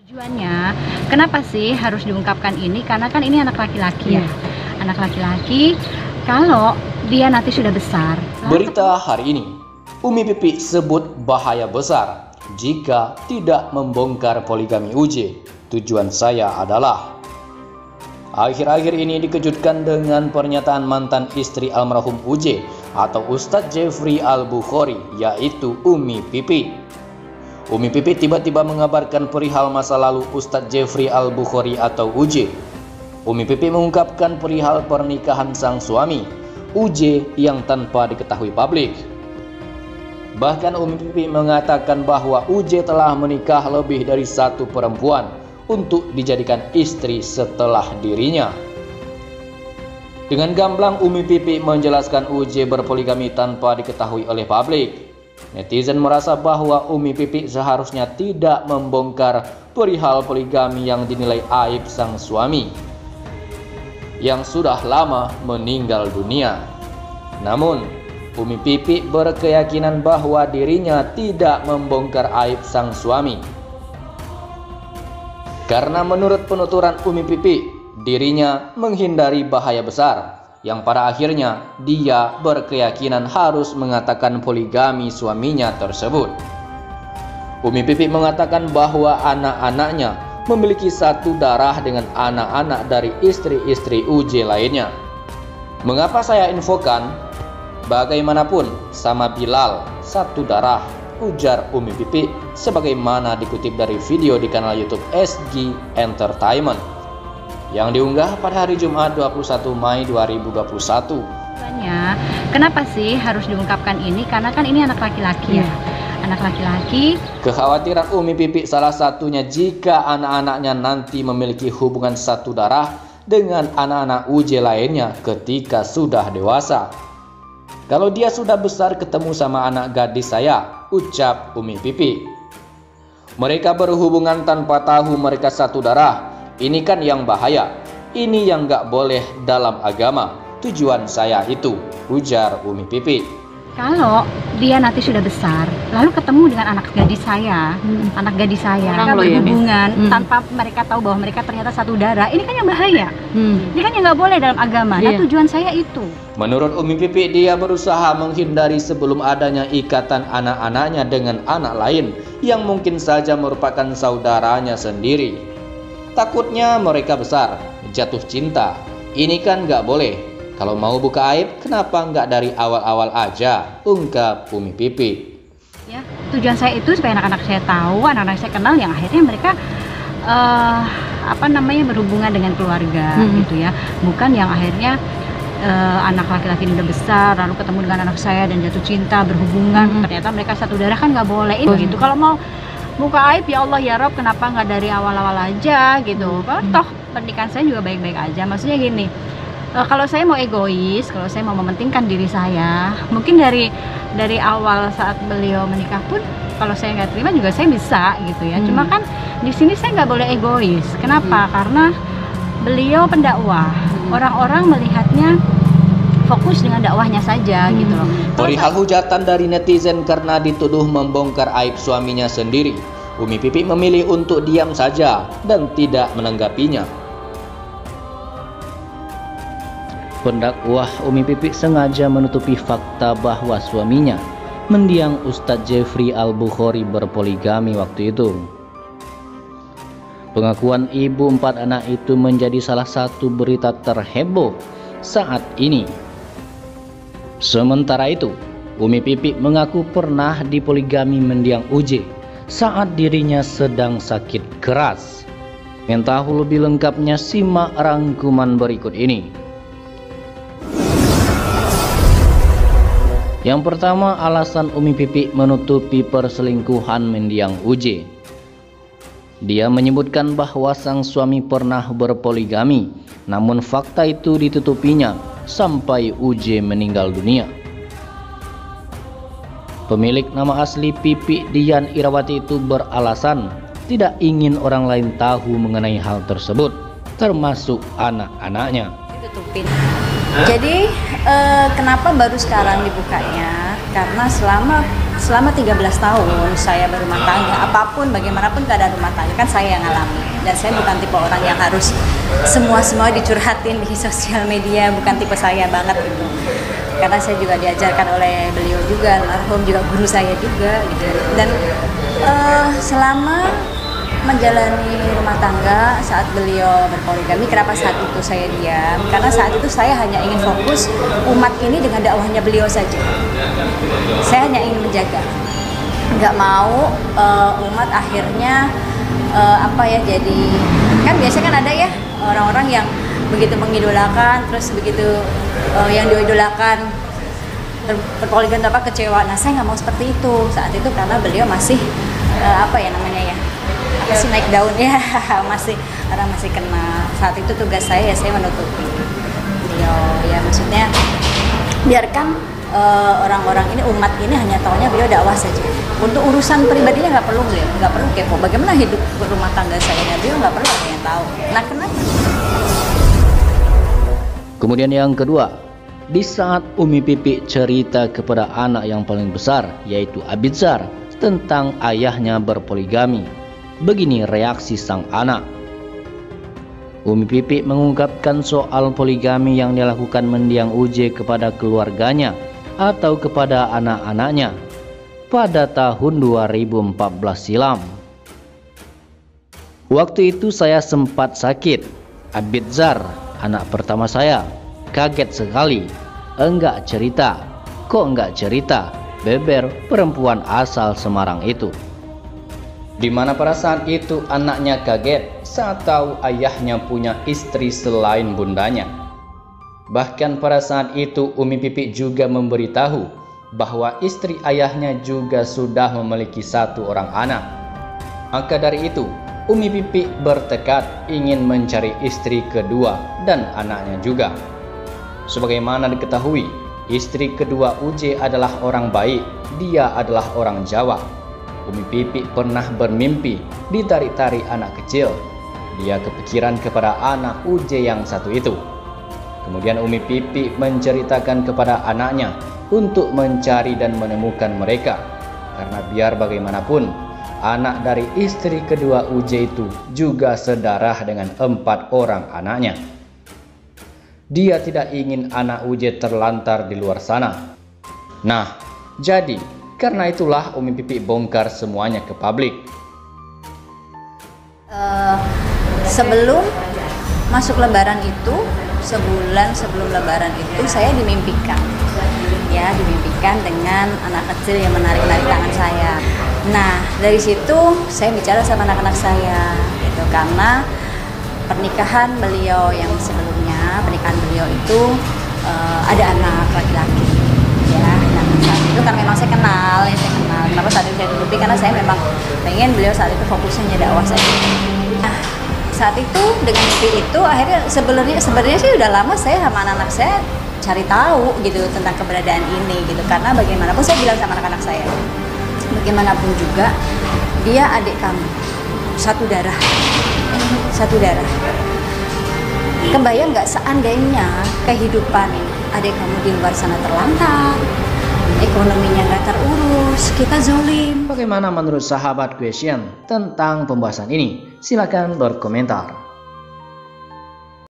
Tujuannya, kenapa sih harus diungkapkan ini? Karena kan ini anak laki-laki ya. Anak laki-laki, kalau dia nanti sudah besar. Berita hari ini, Umi Pipi sebut bahaya besar jika tidak membongkar poligami UJ. Tujuan saya adalah, akhir-akhir ini dikejutkan dengan pernyataan mantan istri almarhum UJ atau Ustadz Jeffrey Al-Bukhari, yaitu Umi Pipi. Umi Pipi tiba-tiba mengabarkan perihal masa lalu Ustadz Jeffrey Al-Bukhari atau UJ. Umi Pipi mengungkapkan perihal pernikahan sang suami, UJ, yang tanpa diketahui publik. Bahkan Umi Pipi mengatakan bahwa UJ telah menikah lebih dari satu perempuan untuk dijadikan istri setelah dirinya. Dengan gamblang Umi Pipi menjelaskan UJ berpoligami tanpa diketahui oleh publik. Netizen merasa bahwa Umi Pipi seharusnya tidak membongkar perihal poligami yang dinilai aib sang suami yang sudah lama meninggal dunia. Namun, Umi Pipi berkeyakinan bahwa dirinya tidak membongkar aib sang suami. Karena menurut penuturan Umi Pipi, dirinya menghindari bahaya besar yang pada akhirnya dia berkeyakinan harus mengatakan poligami suaminya tersebut. Umi Pipi mengatakan bahwa anak-anaknya memiliki satu darah dengan anak-anak dari istri-istri UJ lainnya. Mengapa saya infokan? Bagaimanapun sama Bilal satu darah, ujar Umi Pipi sebagaimana dikutip dari video di kanal YouTube SG Entertainment yang diunggah pada hari Jumat 21 Mei 2021. Kenapa sih harus diungkapkan ini? Karena kan ini anak laki-laki ya. Anak laki-laki. Kekhawatiran Umi Pipi salah satunya jika anak-anaknya nanti memiliki hubungan satu darah dengan anak-anak UJ lainnya ketika sudah dewasa. Kalau dia sudah besar ketemu sama anak gadis saya, ucap Umi Pipi. Mereka berhubungan tanpa tahu mereka satu darah. Ini kan yang bahaya, ini yang gak boleh dalam agama. Tujuan saya itu, ujar Umi Pipi. Kalau dia nanti sudah besar, lalu ketemu dengan anak gadis saya, mereka berhubungan tanpa mereka tahu bahwa mereka ternyata satu darah, ini kan yang bahaya. Ini kan yang gak boleh dalam agama. Nah, tujuan saya itu. Menurut Umi Pipi, dia berusaha menghindari sebelum adanya ikatan anak-anaknya dengan anak lain yang mungkin saja merupakan saudaranya sendiri. Takutnya mereka besar, jatuh cinta. Ini kan gak boleh. Kalau mau buka aib, kenapa nggak dari awal-awal aja? Ungkap Umi Pipi. Ya, tujuan saya itu supaya anak-anak saya tahu, anak-anak saya kenal, yang akhirnya mereka berhubungan dengan keluarga gitu ya. Bukan yang akhirnya anak laki-laki ini udah besar, lalu ketemu dengan anak saya dan jatuh cinta, berhubungan. Ternyata mereka satu darah, kan nggak boleh itu gitu. Kalau mau buka aib, ya Allah ya Rob, kenapa nggak dari awal-awal aja gitu? Toh pernikahan saya juga baik-baik aja. Maksudnya gini. Kalau saya mau egois, kalau saya mau mementingkan diri saya, mungkin dari awal saat beliau menikah pun, kalau saya nggak terima juga saya bisa gitu ya. Cuma kan di sini saya nggak boleh egois. Kenapa? Karena beliau pendakwah. Orang-orang melihatnya fokus dengan dakwahnya saja gitu loh. Perihal hujatan dari netizen karena dituduh membongkar aib suaminya sendiri, Umi Pipi memilih untuk diam saja dan tidak menanggapinya. Pendakwah Umi Pipi sengaja menutupi fakta bahwa suaminya mendiang Ustadz Jeffrey Al-Bukhari berpoligami waktu itu. Pengakuan ibu 4 anak itu menjadi salah satu berita terheboh saat ini. Sementara itu, Umi Pipi mengaku pernah dipoligami mendiang UJ saat dirinya sedang sakit keras. Yang tahu lebih lengkapnya, simak rangkuman berikut ini. Yang pertama, alasan Umi Pipi menutupi perselingkuhan mendiang UJ. Dia menyebutkan bahwa sang suami pernah berpoligami, namun fakta itu ditutupinya sampai UJ meninggal dunia. Pemilik nama asli Pipi, Dian Irawati, itu beralasan tidak ingin orang lain tahu mengenai hal tersebut, termasuk anak-anaknya. Ditutupin. Jadi kenapa baru sekarang dibukanya? Karena selama selama 13 tahun saya berumah tangga, apapun bagaimanapun keadaan rumah tangga kan saya yang alami. Dan saya bukan tipe orang yang harus semua dicurhatin di sosial media, bukan tipe saya banget gitu. Karena saya juga diajarkan oleh beliau juga, almarhum juga guru saya juga gitu. Dan selama menjalani rumah tangga saat beliau berpoligami, kenapa saat itu saya diam? Karena saat itu saya hanya ingin fokus umat ini dengan dakwahnya beliau saja. Saya hanya ingin menjaga, nggak mau umat akhirnya jadi, kan biasanya kan ada ya orang-orang yang begitu mengidolakan, terus begitu yang diidolakan berpoligami kecewa. Nah, saya nggak mau seperti itu saat itu, karena beliau masih masih naik daun ya, orang masih kenal. Saat itu tugas saya menutupi beliau, ya maksudnya biarkan orang-orang ini, umat ini hanya taunya beliau dakwah saja. Untuk urusan pribadinya nggak perlu kepo. Bagaimana hidup rumah tangga saya, beliau nggak perlu ada yang tahu. Nah, kenapa? Kemudian yang kedua, di saat Umi Pipi cerita kepada anak yang paling besar, yaitu Abidzar, tentang ayahnya berpoligami. Begini reaksi sang anak. Umi Pipi mengungkapkan soal poligami yang dilakukan mendiang Uje kepada keluarganya atau kepada anak-anaknya pada tahun 2014 silam. Waktu itu saya sempat sakit. Abidzar, anak pertama saya, kaget sekali. Enggak cerita. Kok enggak cerita? Beber perempuan asal Semarang itu. Di mana pada saat itu anaknya kaget saat tahu ayahnya punya istri selain bundanya. Bahkan pada saat itu Umi Pipi juga memberitahu bahwa istri ayahnya juga sudah memiliki 1 orang anak. Maka dari itu Umi Pipi bertekad ingin mencari istri kedua dan anaknya juga. Sebagaimana diketahui, istri kedua Uje adalah orang baik, dia adalah orang Jawa. Umi Pipi pernah bermimpi ditarik-tarik anak kecil. Dia kepikiran kepada anak Uje yang satu itu. Kemudian Umi Pipi menceritakan kepada anaknya untuk mencari dan menemukan mereka. Karena biar bagaimanapun, anak dari istri kedua Uje itu juga sedarah dengan 4 orang anaknya. Dia tidak ingin anak Uje terlantar di luar sana. Nah, jadi karena itulah Umi Pipi bongkar semuanya ke publik. Sebelum masuk lebaran itu, sebulan sebelum lebaran itu saya dimimpikan dengan anak kecil yang menarik-narik tangan saya. Nah, dari situ saya bicara sama anak-anak saya gitu, karena pernikahan beliau yang sebelumnya, pernikahan beliau itu ada anak laki-laki ya. Nah, saat itu karena memang saya kenal. Kenapa saat itu saya tutupi? Karena saya memang pengen beliau saat itu fokusnya dakwah saja. Nah, saat itu dengan mimpi itu akhirnya sebenarnya sih udah lama saya sama anak-anak saya cari tahu gitu tentang keberadaan ini gitu, karena bagaimanapun saya bilang sama anak-anak saya, bagaimanapun juga dia adik kamu, satu darah. Kebayang nggak seandainya kehidupan adik kamu di luar sana terlantar, ekonominya nggak terurus, kita zolim. Bagaimana menurut sahabat Question tentang pembahasan ini? Silakan berkomentar.